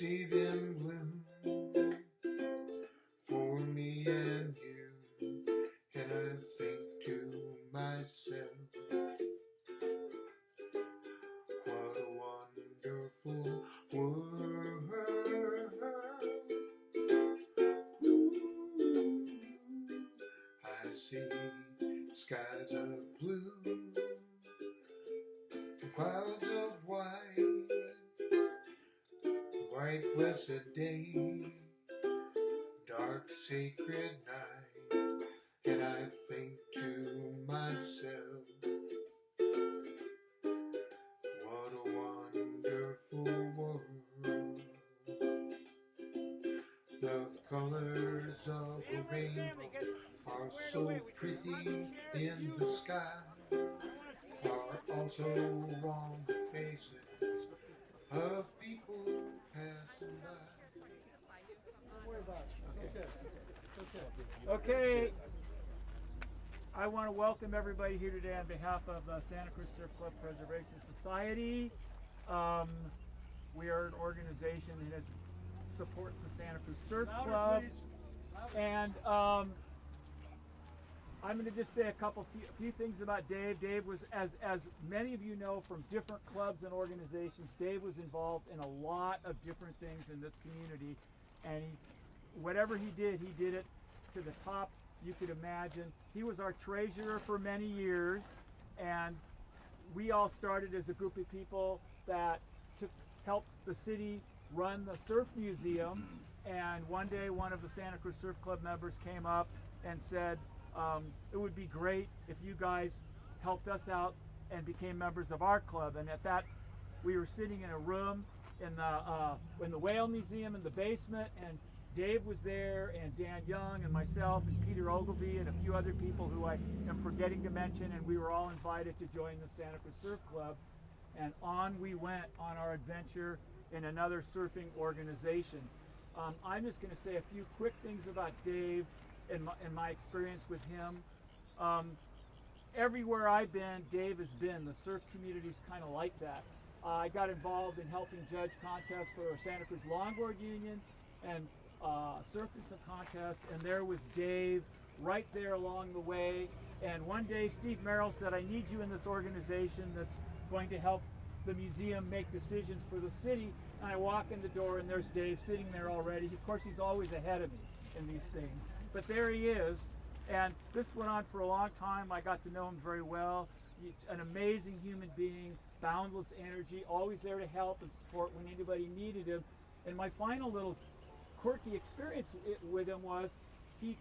see them bloom for me and you, and I think to myself, what a wonderful world. Ooh, I see skies of blue, clouds of white, white blessed day, dark sacred night, and I think to myself, what a wonderful world. The colors of a rainbow are so pretty in the sky, are also on the faces of people passing by. Okay, I want to welcome everybody here today on behalf of Santa Cruz Surf Club Preservation Society. We are an organization that supports the Santa Cruz Surf Club, and I'm going to just say a few things about Dave. Dave was, as many of you know from different clubs and organizations, Dave was involved in a lot of different things in this community, and whatever he did it to the top you could imagine. He was our treasurer for many years, and we all started as a group of people that helped the city run the surf museum. And one day one of the Santa Cruz Surf Club members came up and said, it would be great if you guys helped us out and became members of our club. And at that, we were sitting in a room in the Whale Museum in the basement, and Dave was there, and Dan Young, and myself, and Peter Ogilvie, and a few other people who I am forgetting to mention, and we were all invited to join the Santa Cruz Surf Club. And on we went on our adventure in another surfing organization. I'm just going to say a few quick things about Dave and my experience with him. Everywhere I've been, Dave has been. The surf community's kind of like that. I got involved in helping judge contests for Santa Cruz Longboard Union, and surfed in some contests, and there was Dave right there along the way. And one day Steve Merrill said, I need you in this organization that's going to help the museum make decisions for the city. And I walk in the door, and there's Dave sitting there already. Of course, he's always ahead of me in these things, but there he is. And this went on for a long time. I got to know him very well. He's an amazing human being, boundless energy, always there to help and support when anybody needed him. And my final little quirky experience with him was he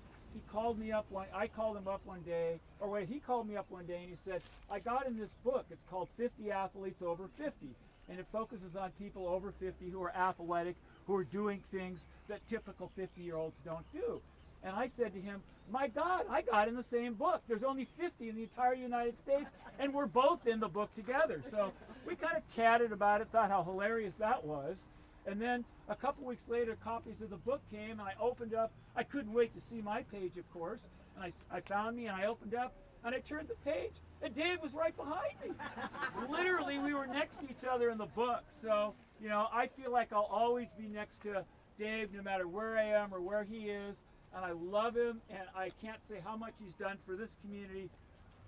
called me up I called him up one day, or wait, he called me up one day and he said, I got in this book, it's called 50 Athletes Over 50, and it focuses on people over 50 who are athletic, who are doing things that typical 50-year-olds don't do. And I said to him, my God, I got in the same book. There's only 50 in the entire United States, and we're both in the book together. So we kind of chatted about it, thought how hilarious that was. And then a couple weeks later, copies of the book came, and I opened up. I couldn't wait to see my page, of course. And I found me, and I opened up, and I turned the page, and Dave was right behind me. Literally, we were next to each other in the book. So, you know, I feel like I'll always be next to Dave, no matter where I am or where he is. And I love him, and I can't say how much he's done for this community,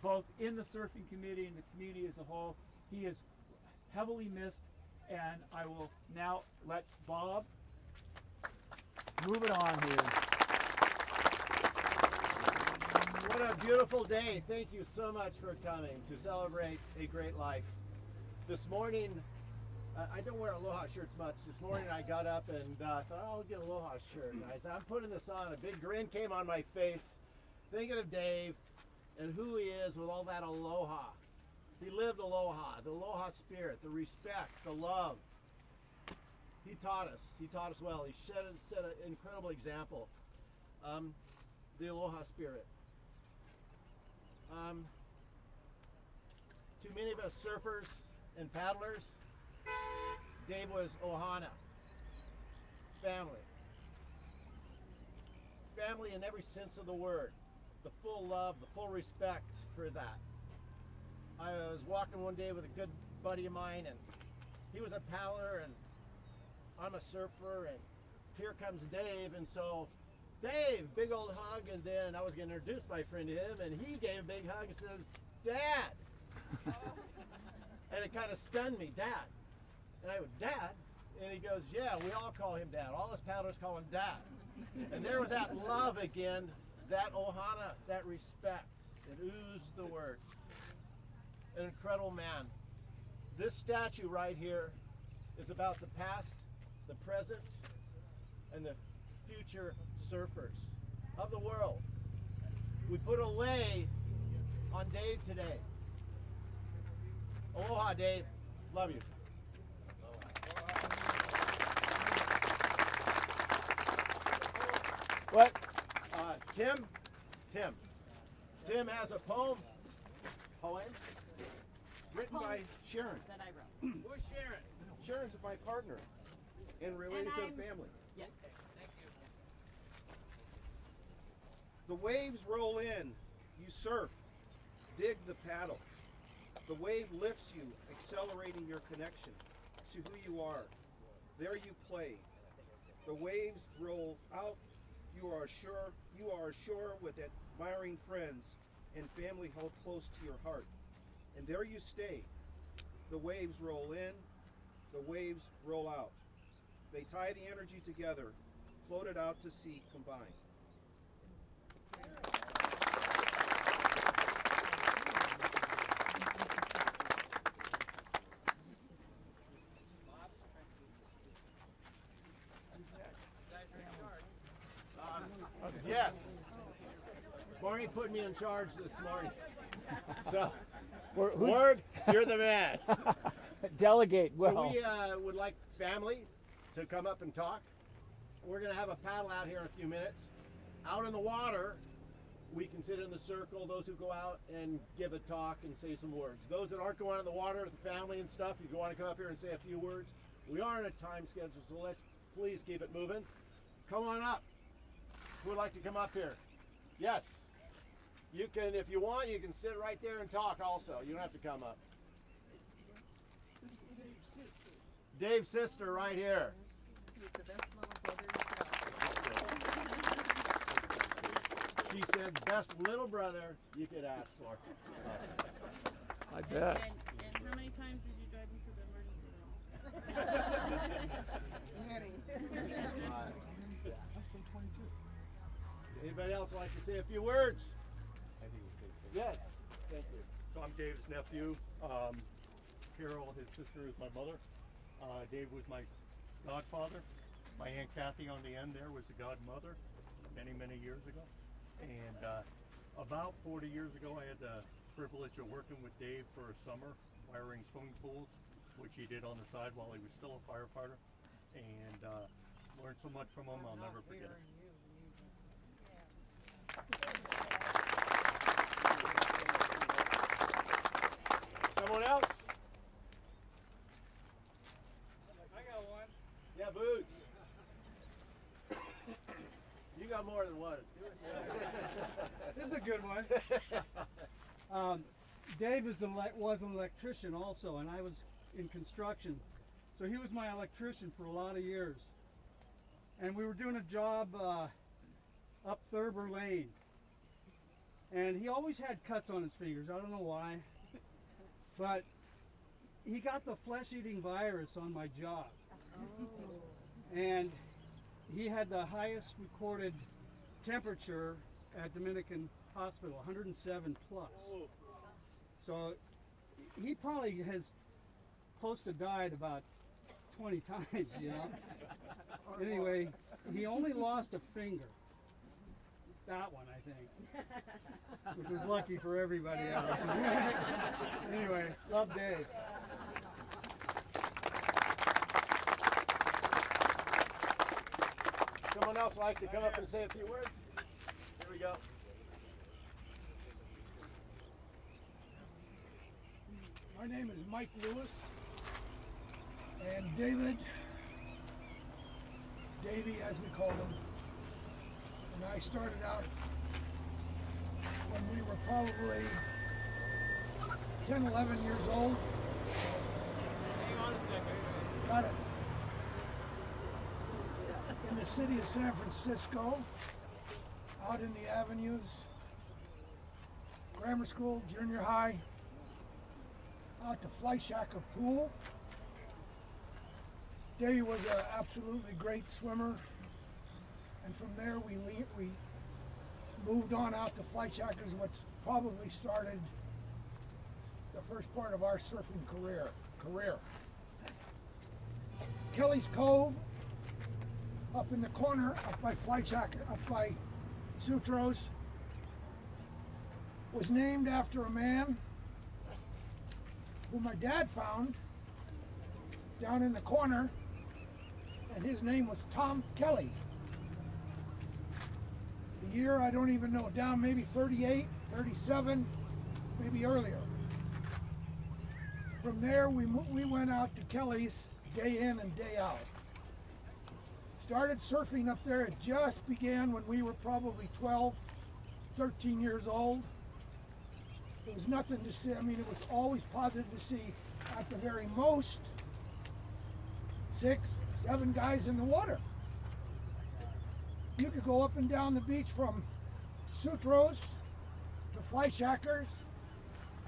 both in the surfing community and the community as a whole. He is heavily missed. And I will now let Bob move it on here. What a beautiful day. Thank you so much for coming to celebrate a great life. This morning, I don't wear aloha shirts much. This morning I got up and thought, oh, I'll get an aloha shirt. And as I'm putting this on, a big grin came on my face, thinking of Dave and who he is with all that aloha. He lived aloha, the aloha spirit, the respect, the love. He taught us well. He set an incredible example. The aloha spirit. To many of us surfers and paddlers, Dave was ohana, family. Family in every sense of the word. The full love, the full respect for that. I was walking one day with a good buddy of mine, and he was a paddler, and I'm a surfer, and here comes Dave, and so Dave, big old hug, and then I was going to introduce my friend to him, and he gave a big hug and says, Dad. And it kind of stunned me, Dad. And I went, Dad? And he goes, yeah, we all call him Dad. All us paddlers call him Dad. And there was that love again, that ohana, that respect. It oozed the word. An incredible man. This statue right here is about the past, the present, and the future surfers of the world. We put a lei on Dave today. Aloha, Dave. Love you. What? Tim has a poem Written by Sharon. That I wrote. Who's Sharon? Sharon's my partner and related to the family. Yes. The waves roll in, you surf, dig the paddle. The wave lifts you, accelerating your connection to who you are. There you play. The waves roll out, you are ashore with admiring friends and family held close to your heart. And there you stay. The waves roll in, the waves roll out. They tie the energy together, floated out to sea combined. Yes. Barney put me in charge this morning. So, Ward, you're the man. Delegate well. So we would like family to come up and talk. We're going to have a paddle out here in a few minutes. Out in the water, we can sit in the circle, those who go out and give a talk and say some words. Those that aren't going in the water with the family and stuff, if you want to come up here and say a few words, we are on a time schedule, so let's please keep it moving. Come on up. Who would like to come up here? Yes. You can, if you want, you can sit right there and talk also. You don't have to come up. Dave's sister right here. He's the best little brother She said, best little brother you could ask for. I bet. And how many times did you drive me to the emergency room? Anybody else like to say a few words? Yes. Thank you. So I'm Dave's nephew. Carol, his sister, is my mother. Dave was my godfather. My Aunt Kathy on the end there was the godmother many, many years ago. And about 40 years ago, I had the privilege of working with Dave for a summer, wiring swimming pools, which he did on the side while he was still a firefighter. And learned so much from him, I'll never forget it. Someone else? I got one. Yeah, Boots. You got more than one. This is a good one. Dave was an electrician also, and I was in construction. So he was my electrician for a lot of years. And we were doing a job up Thurber Lane. And he always had cuts on his fingers. I don't know why. But he got the flesh-eating virus on my job. And he had the highest recorded temperature at Dominican Hospital, 107 plus. So he probably has close to died about 20 times, you know. Anyway, he only lost a finger. That one, I think, which was lucky for everybody else. Anyway, love Dave. Someone else like to come up and say a few words? Here we go. My name is Mike Lewis, and Davey as we called him, and I started out when we were probably 10, 11 years old. Hang on a second. Got it. in the city of San Francisco, out in the avenues, grammar school, junior high, out to Fleischacker Pool. Davey was an absolutely great swimmer, and from there we moved on out to Fleischacker's, which probably started the first part of our surfing career. Kelly's Cove, up in the corner, up by Fleischacker, up by Sutros, was named after a man who my dad found down in the corner, and his name was Tom Kelly. The year, I don't even know, down maybe 38, 37, maybe earlier. From there, we went out to Kelly's day in and day out. Started surfing up there. It just began when we were probably 12, 13 years old. There was nothing to see. I mean, it was always positive to see at the very most 6, 7 guys in the water. You could go up and down the beach from Sutros to Fleischacker's,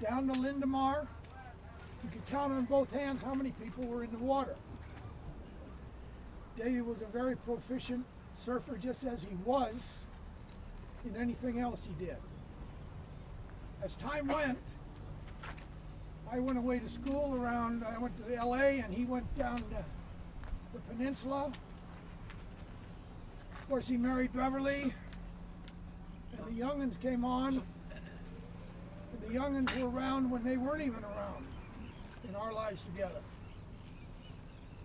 down to Lindemar. You could count on both hands how many people were in the water. Davey was a very proficient surfer, just as he was in anything else he did. As time went, I went away to school I went to LA, and he went down to the peninsula. Of course, he married Beverly, and the young'uns came on, and the young'uns were around when they weren't even around in our lives together.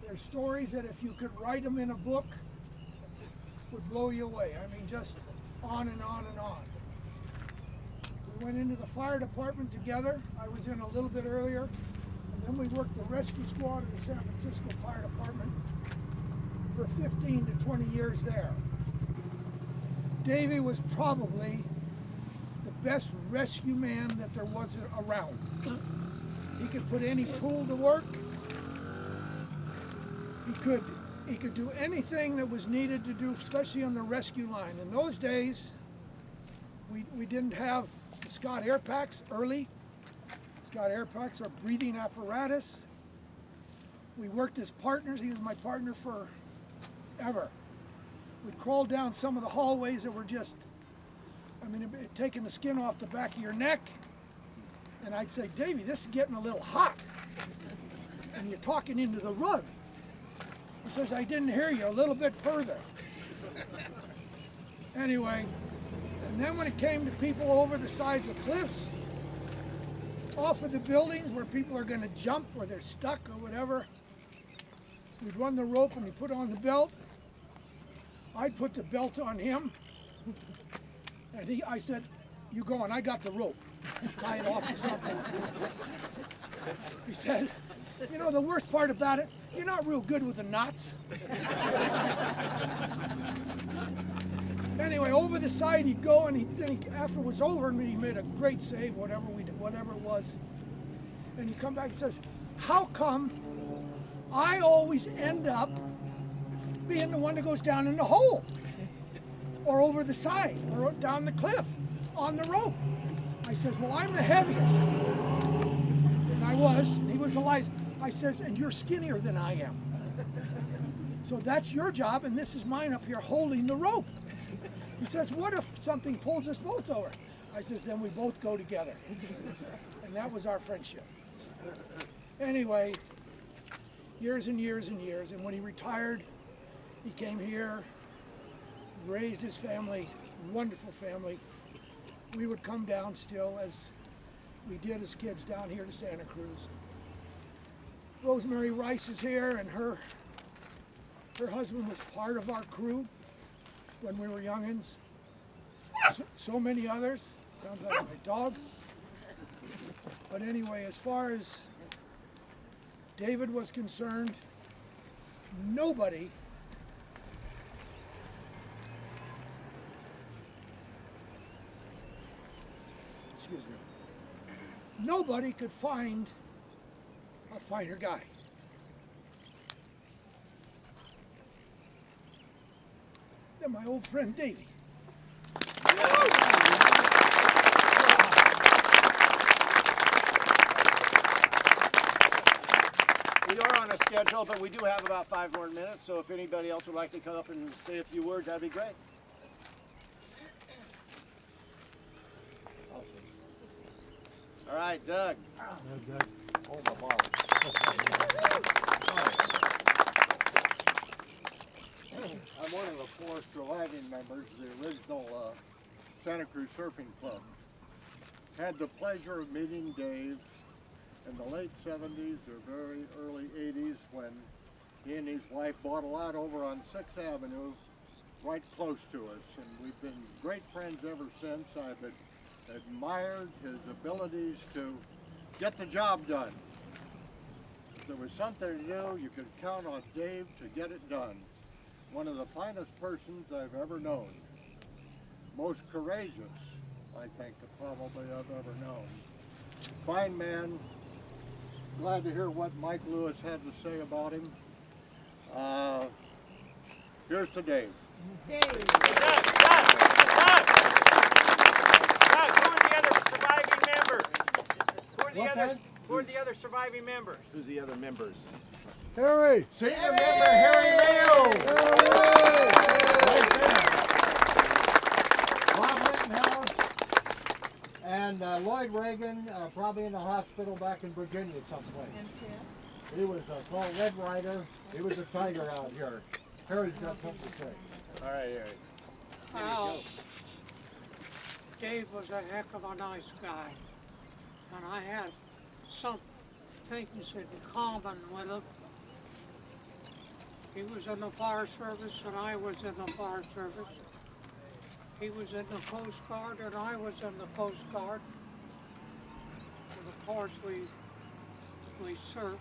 There's stories that if you could write them in a book, would blow you away. I mean, just on and on and on. We went into the fire department together. I was in a little bit earlier, and then we worked the rescue squad of the San Francisco Fire Department for 15 to 20 years there. Davey was probably the best rescue man that there was around. He could put any tool to work. He could do anything that was needed to do, especially on the rescue line. In those days, we didn't have the Scott air packs early. Scott air packs are breathing apparatus. We worked as partners. He was my partner forever. We'd crawl down some of the hallways that were just, I mean, it taking the skin off the back of your neck. And I'd say, Davey, this is getting a little hot. And you're talking into the rug. He says, I didn't hear you, a little bit further. Anyway, and then when it came to people over the sides of cliffs, off of the buildings where people are going to jump or they're stuck or whatever, we'd run the rope and we put on the belt. I'd put the belt on him, and I said, you go on, I got the rope. Tie it off to something. He said, you know, the worst part about it, you're not real good with the knots. Anyway, over the side he'd go, and after it was over, and he made a great save, whatever it was, and he'd come back and says, how come I always end up being the one that goes down in the hole, or over the side, or down the cliff, on the rope? I says, well, I'm the heaviest. And I was, and he was the lightest. I says, and you're skinnier than I am. So that's your job, and this is mine up here holding the rope. He says, what if something pulls us both over? I says, then we both go together. And that was our friendship. Anyway, years and years and years, and when he retired, he came here, raised his family, wonderful family. We would come down still, as we did as kids, down here to Santa Cruz. Rosemary Rice is here, and her husband was part of our crew when we were youngins. So many others. Sounds like my dog. But anyway, as far as David was concerned, nobody nobody could find a finer guy. than my old friend Davey. We are on a schedule, but we do have about 5 more minutes, so if anybody else would like to come up and say a few words, that'd be great. All right, Doug. Hold my ball. I'm one of the 4 surviving members of the original Santa Cruz Surfing Club. Had the pleasure of meeting Dave in the late 70s or very early 80s when he and his wife bought a lot over on 6th Avenue right close to us, and we've been great friends ever since. I've admired his abilities to get the job done. If there was something to do, you could count on Dave to get it done. One of the finest persons I've ever known. Most courageous, I think, probably I've ever known. Fine man. Glad to hear what Mike Lewis had to say about him. Here's to Dave. Doug, who are the other surviving members? Who are the other surviving members? Who's the other members? Harry! Senior member Harry Mayo! Bob Rittenhouse and Lloyd Reagan, probably in the hospital back in Virginia someplace. And Tim? He was called Red Rider. He was a tiger out here. Harry's got something to say. All right, Harry. Well, Dave was a heck of a nice guy, and I had some things in common with him. He was in the fire service and I was in the fire service. He was in the Coast Guard and I was in the Coast Guard. And of course we surfed.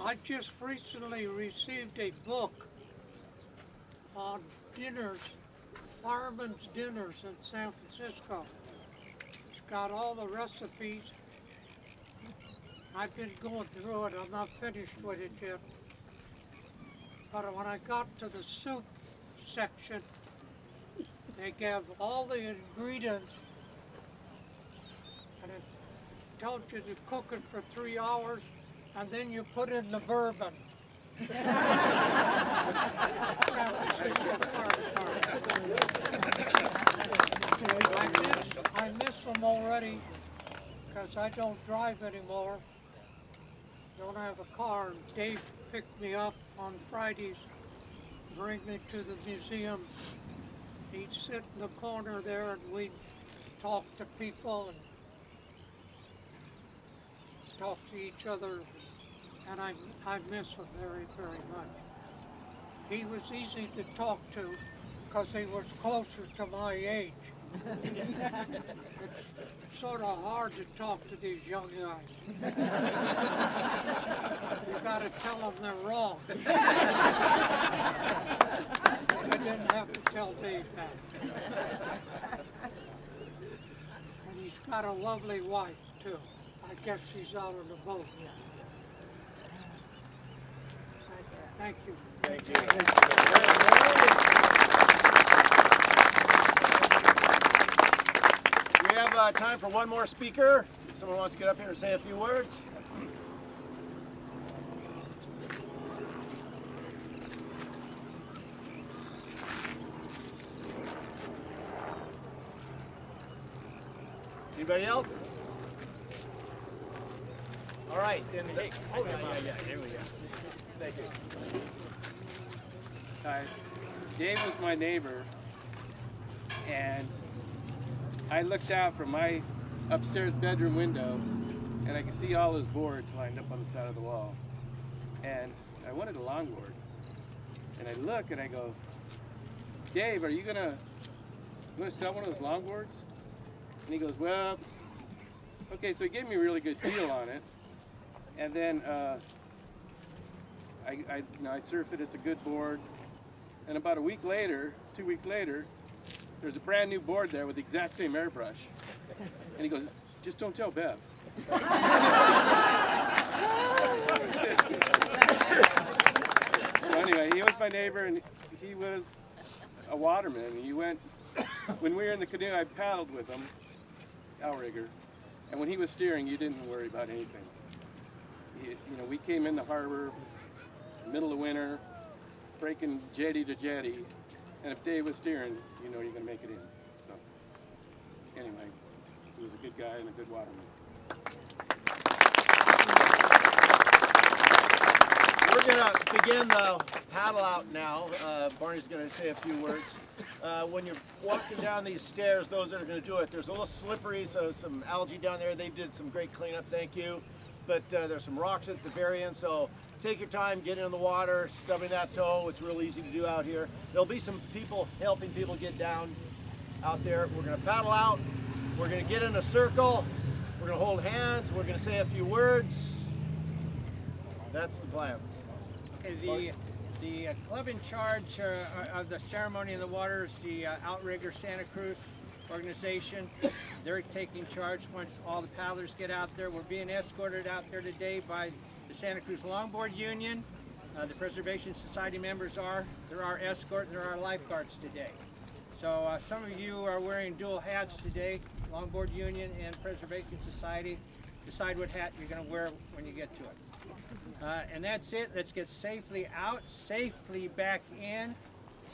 I just recently received a book on dinners, firemen's dinners in San Francisco. It's got all the recipes. I've been going through it. I'm not finished with it yet. But when I got to the soup section, they gave all the ingredients and it told you to cook it for 3 hours and then you put in the bourbon. I miss them already because I don't drive anymore. Don't have a car. And Dave picked me up on Fridays, bring me to the museum. He'd sit in the corner there and we'd talk to people and talk to each other, and I miss him very, very much. He was easy to talk to because he was closer to my age. It's sort of hard to talk to these young guys. You got to tell them they're wrong. I didn't have to tell Dave that. And he's got a lovely wife, too. I guess she's out on the boat. Thank you. Thank you. We have time for one more speaker. Someone wants to get up here and say a few words? Anybody else? All right, then. Hey, yeah, here we go. Thank you. Hi, Dave was my neighbor, and I looked out from my upstairs bedroom window, and I could see all his boards lined up on the side of the wall. And I wanted a longboard, and I look and I go, Dave, are you gonna sell one of those longboards? And he goes, well, okay. So he gave me a really good deal on it. And then I surf it. It's a good board. And about 2 weeks later, there's a brand new board there with the exact same airbrush. And he goes, just don't tell Bev. So anyway, he was my neighbor, and he was a waterman. He went, when we were in the canoe, I paddled with him, outrigger, and when he was steering, you didn't worry about anything. You know, we came in the harbor, middle of winter, breaking jetty to jetty, and if Dave was steering, you know you're going to make it in. So, anyway, he was a good guy and a good waterman. We're going to begin the paddle out now. Barney's going to say a few words. When you're walking down these stairs, those that are going to do it, there's a little slippery, so some algae down there. They did some great cleanup, thank you. But there's some rocks at the very end, so take your time, get in the water, stubbing that toe. It's real easy to do out here. There'll be some people helping people get down out there. We're going to paddle out. We're going to get in a circle. We're going to hold hands. We're going to say a few words. That's the plans. Okay, the club in charge of the ceremony in the water is the Outrigger Santa Cruz organization. They're taking charge once all the paddlers get out there. We're being escorted out there today by the Santa Cruz Longboard Union. The Preservation Society members are. There are escort and there are lifeguards today. So some of you are wearing dual hats today, Longboard Union and Preservation Society. Decide what hat you're going to wear when you get to it. And that's it. Let's get safely out, safely back in.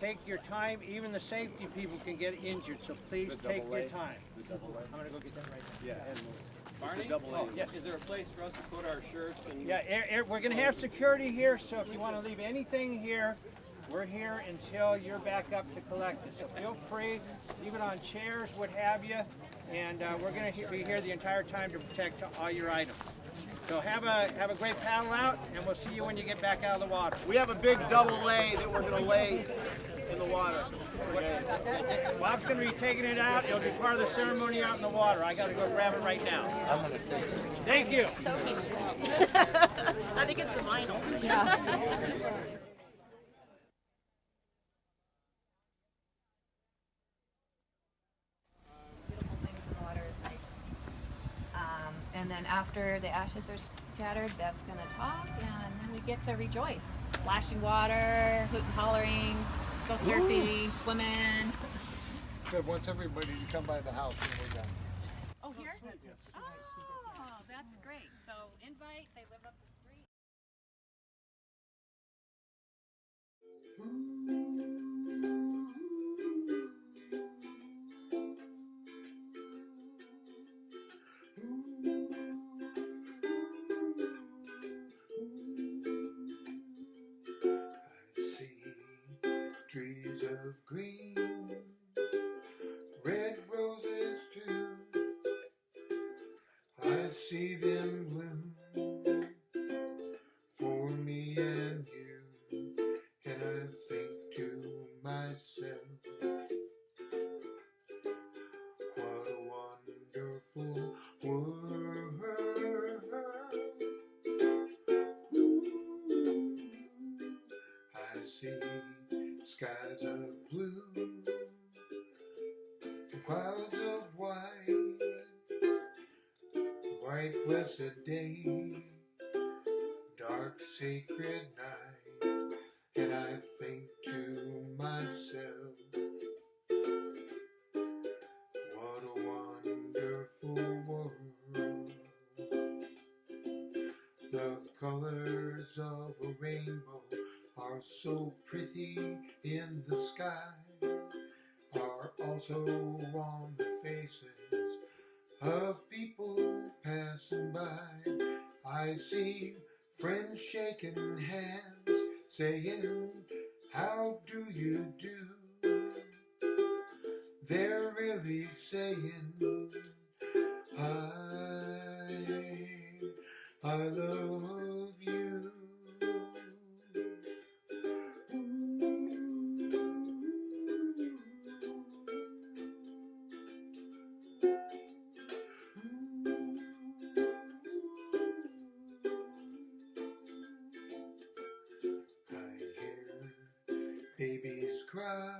Take your time. Even the safety people can get injured, so please take your time. I'm going to go get that right now. Yeah. And Barney? yes. Is there a place for us to put our shirts? And we're going to have security here, so if you want to leave anything here, we're here until you're back up to collect it. So feel free, leave it on chairs, what have you, and we're going to be here the entire time to protect all your items. So have a great paddle out, and we'll see you when you get back out of the water. We have a big double lay that we're going to lay in the water. Okay. Bob's going to be taking it out. It'll be part of the ceremony out in the water. I got to go grab it right now. I'm going to say Thank you. So I think it's the vinyl. Yeah. Beautiful things in the water is nice. And then after the ashes are scattered, Bev's going to talk, and then we get to rejoice. Splashing water, hoot and hollering, go surfing, swimming. Good. Wants everybody to come by the house when we're done. Oh, here? Oh, that's great. So invite, they live up the street. Trees of green, red roses too. I see them bloom for me and you, and I think to myself, what a wonderful world. I see skies of blue, clouds of white, white blessed day, dark sacred night, and I think to myself, what a wonderful world. The colors of a rainbow are so pretty in the sky, are also on the faces of people passing by. I see friends shaking hands, saying, how do you do? They're really saying, I love you. Babies cry,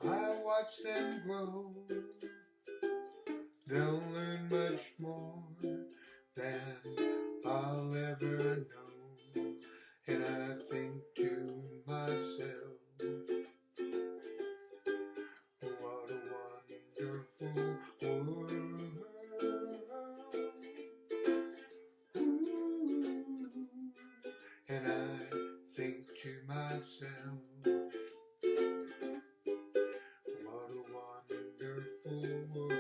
I watch them grow. They'll learn much more than I'll ever know. And I think to myself, what a wonderful world. And I think to myself, what a wonderful world.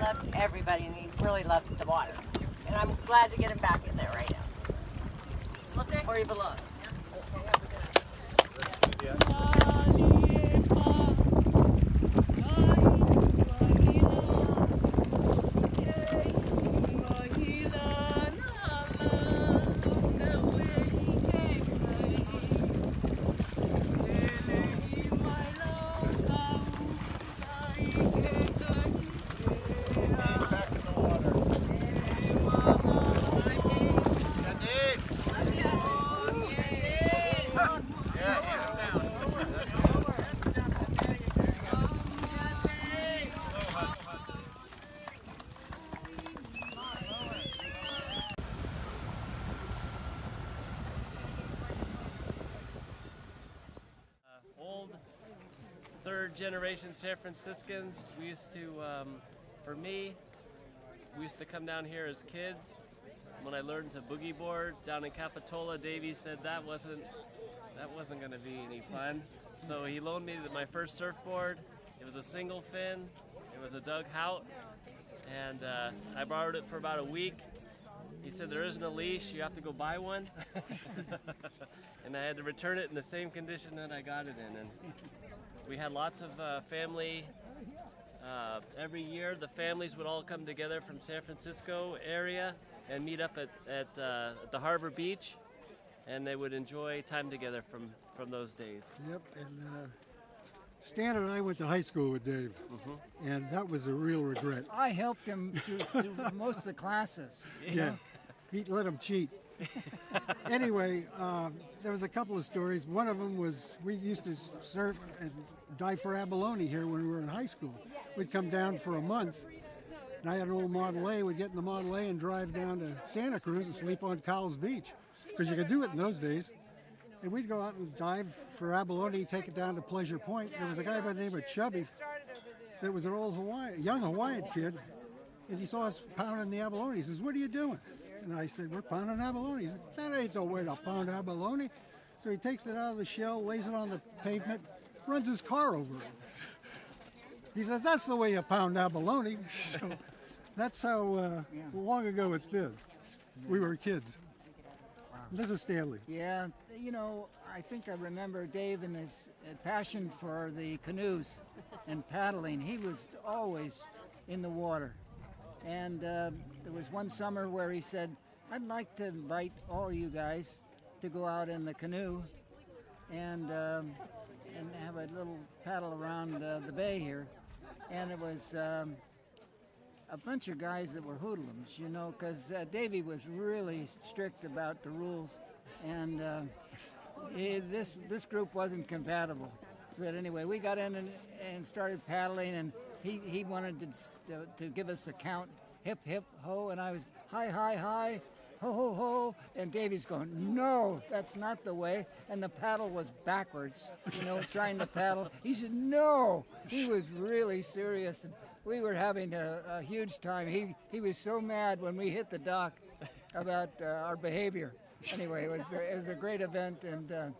Loved everybody, and he really loved the water. And I'm glad to get him back in there right now. Okay. Where he belongs. Okay, have a good night. Third generation San Franciscans. We used to, for me, we used to come down here as kids. When I learned to boogie board down in Capitola, Davey said that wasn't going to be any fun. So he loaned me my first surfboard. It was a single fin. It was a Doug Hout, and I borrowed it for about a week. He said there isn't a leash, you have to go buy one. And I had to return it in the same condition that I got it in. And we had lots of family. Every year the families would all come together from San Francisco area and meet up at the Harbor Beach, and they would enjoy time together from those days. Yep, and Stan and I went to high school with Dave, and that was a real regret. I helped him do most of the classes. Yeah, he let him cheat. Anyway, there was a couple of stories. One of them was we used to surf and dive for abalone here when we were in high school. We'd come down for a month, and I had an old Model A. We'd get in the Model A and drive down to Santa Cruz and sleep on Cowles Beach, because you could do it in those days. And we'd go out and dive for abalone, take it down to Pleasure Point. There was a guy by the name of Chubby that was an old young Hawaiian kid, and he saw us pounding the abalone. He says, "What are you doing?" And I said, "We're pounding abalone." He said, "That ain't the way to pound abalone." So he takes it out of the shell, lays it on the pavement, runs his car over it. He says, "That's the way you pound abalone." So that's how long ago it's been. We were kids. This is Stanley. Yeah, you know, I think I remember Dave and his passion for the canoes and paddling. He was always in the water. And there was one summer where he said, "I'd like to invite all you guys to go out in the canoe and have a little paddle around the bay here." And it was a bunch of guys that were hoodlums, you know, because Davey was really strict about the rules, and this group wasn't compatible. But anyway, we got in and started paddling, and he wanted to give us a count, hip, hip, ho, and I was hi, hi, hi, ho, ho, ho, and Davey's going, "No, that's not the way," and the paddle was backwards, you know, trying to paddle. He said, "No," he was really serious, and we were having a huge time. He was so mad when we hit the dock about our behavior. Anyway, it was a great event, and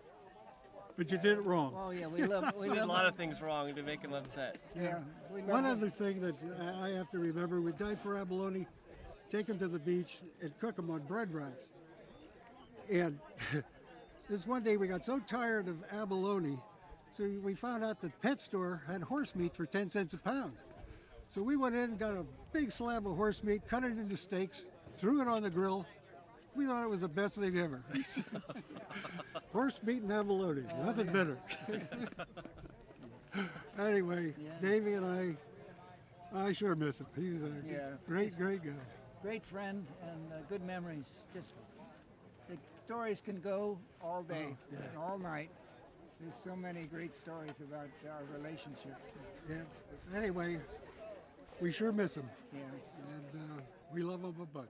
but you did it wrong. Oh yeah, we love. We We did a love lot of things wrong to make him upset. Yeah. We love One him. other thing that I have to remember, we dive for abalone, take them to the beach, and cook them on bread racks. And this one day we got so tired of abalone, so we found out that pet store had horse meat for 10 cents a pound. So we went in and got a big slab of horse meat, cut it into steaks, threw it on the grill. We thought it was the best thing ever. Horse meat and abalone, nothing better. Anyway, Davey and I sure miss him. He was a great guy. Great friend and good memories. Just the stories can go all day and all night. There's so many great stories about our relationship. Yeah. Anyway, we sure miss him. Yeah. And we love him a bunch.